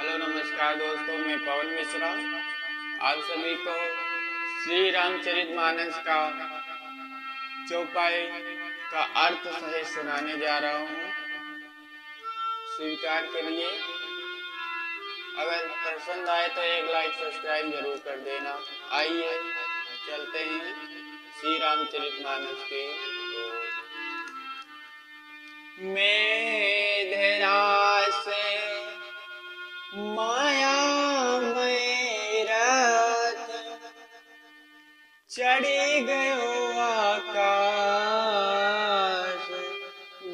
Hello नमस्कार दोस्तों, मैं पवन मिश्रा आप सभी को श्री रामचरितमानस का चौपाई का अर्थ सहित सुनाने जा रहा हूँ। स्वीकार करिए। अगर पसंद आए तो एक लाइक सब्सक्राइब जरूर कर देना। आइए चलते हैं श्री रामचरितमानस की ओर। मेघराज से माया में रात चढ़ी गयो आकाश,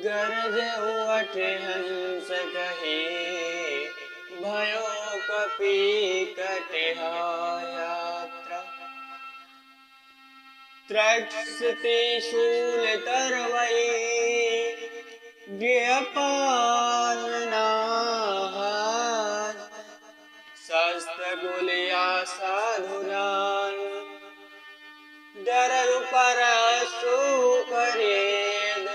गरज उठ हंस कहे भयो कपि कटिहा यात्रा। त्रक्षति शूल तरवई ज्ञपान नाहस, शस्त्र गुलिया साधुनान डररु परशु करेद।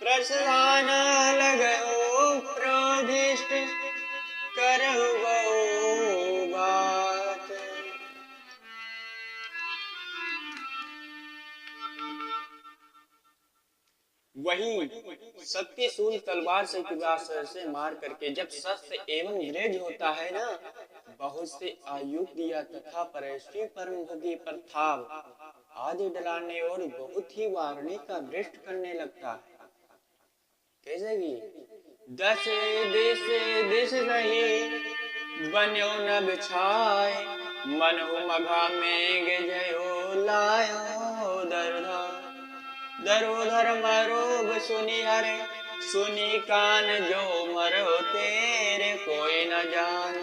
प्रसवान लगो प्रोदिष्ट करहु बहु बात। वही सत्यशूल तलवार से से मार करके जब शस्त्र एवं गृज होता है ना, बहुत से आयु दिया तथा परश्री परम भोगी प्रथाव आदि डलाने और बहुत ही वारणी का दृष्ट करने लगता है। कैसे कि 10 दिस रही बन्यो न बिछाए, मनहु मघा में गयो लायो दरधा। दरोधर मरोग सुनी हरे, सुनी कान जो मरो तेरे कोई न जान।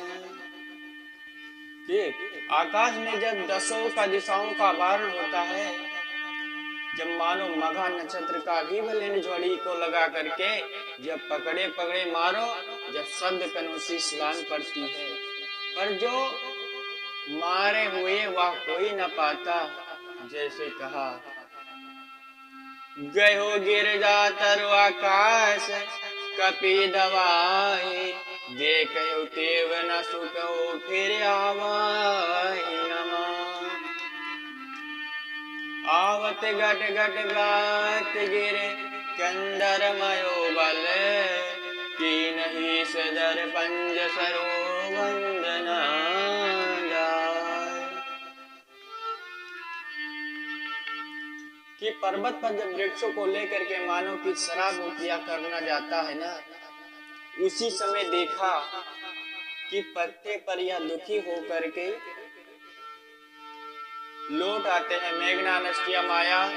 आकाश में जब दसों का दिशाओं का वारण होता है, जब मानो मघा नक्षत्र का भी बलिन झोड़ी को लगा करके जब पकड़े पकड़े मारो, जब शब्द कनौसी सिलान पड़ती है, पर जो मारे हुए वह कोई न पाता। जैसे कहा गयो गिरजा तरु आकाश कपि दवाई, देखो तेव न सुको फिर आवाहि नमा। आवत घट घट गात गिरे कंदर मयो बल, की नहीं सदर पंज सरो वंदना जाय। कि पर्वत पर जब वृक्षों को लेकर के मानव की शराब किया करना जाता है ना, उसी समय देखा कि पत्ते पर या दुखी होकर के लौट आते हैं मेघनानस की माया।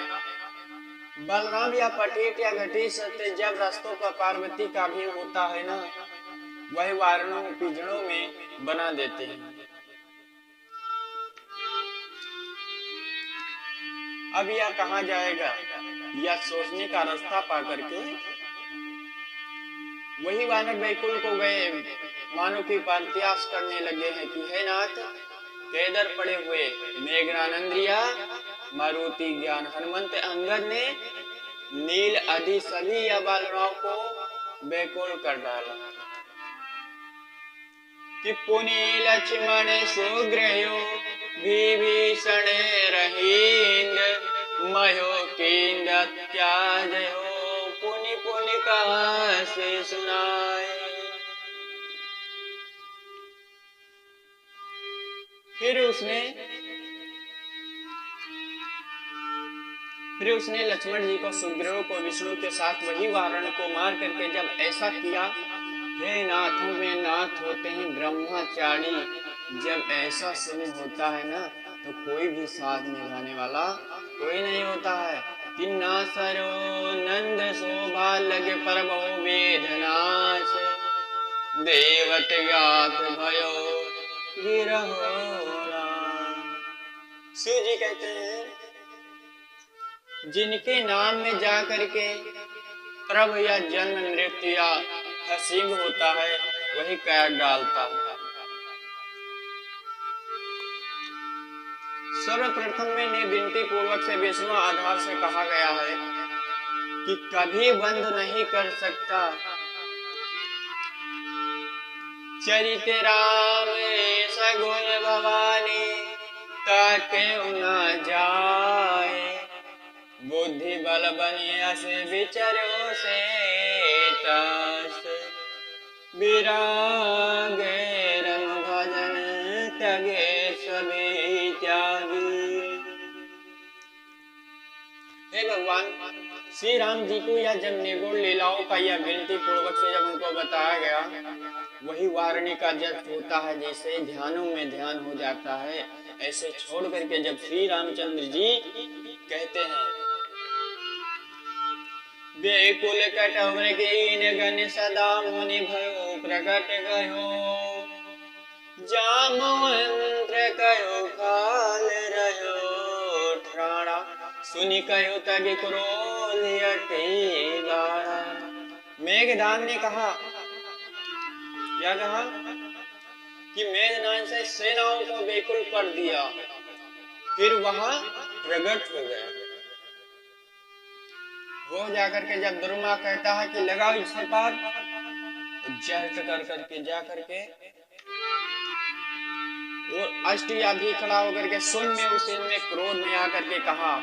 बलराम या पटेट या घटी सत्य जब रास्तों पर पार्वती का भी होता है ना, वह वारणों पिंजड़ों में बना देते हैं। अब यह कहाँ जाएगा, यह सोचने का रास्ता पा करके वही वानर बैकुल को गए, मानो की प्रत्याश करने लगे हैं कि हे नाथ, केदर पड़े हुए मेघनानंदिया मारुति ज्ञान हनुमंत अंगद ने नील आदि सभी या बालराव को बैकुल कर डाला। कि पुनि लक्ष्मण सुग्रहो विभीषण रहींद, मयो कींद त्याजयो पुनि पुनि कहा से सुनाए। फिर उसने लक्ष्मण जी को सुग्रीव को विष्णु के साथ वही वारण को मार करके जब ऐसा किया, हे नाथों में नाथ होते हैं ब्रह्मचारी, जब ऐसा समय होता है ना, तो कोई भी साथ निभाने वाला कोई नहीं होता है। कि ना सरो नंद शोभा लगे प्रभो वेदनाश, देवत गात भयो गिरहो राम। शिव जी कहते हैं जिनके नाम में जा करके प्रभु या जन्म मृत्यु या हसीब होता है, वही कैद डालता है। सर्वप्रथम में विनती पूर्वक से विष्णु आधार से कहा गया है कि कभी बंद नहीं कर सकता चरित राम सगुन भवानी ताके न जाए, बुद्धि बल बनियस विचरो से तस, विराग रम भजन तगे सभी त्यागी। हे भगवान, श्री राम जी को यह जब निर्गुण लीलाओं का यह विनती पूर्वक से जब उनको बताया गया, वही वारणी का जब होता है, जैसे ध्यानों में ध्यान हो जाता है, ऐसे छोड़ करके जब श्री रामचंद्र जी कहते हैं, बेकुल कटवर कीन गन सदा मुनि भयो प्रकट गयो, जामवंत्र कयो काल रहो ठाणा, सुनि कयो तग क्रोध अति बाड़ा। मेघनाद ने कहा, क्या कहा कि मेघनाद से सेनाओं को बेकुल कर दिया, फिर वहां प्रकट हो गया। वो जाकर के जब दुर्मा कहता है कि लगाओ इसे पार, जहर कर करके जा करके वो अष्टया भी खड़ा होकर के सुन में उसे में क्रोध में आकर के कहा,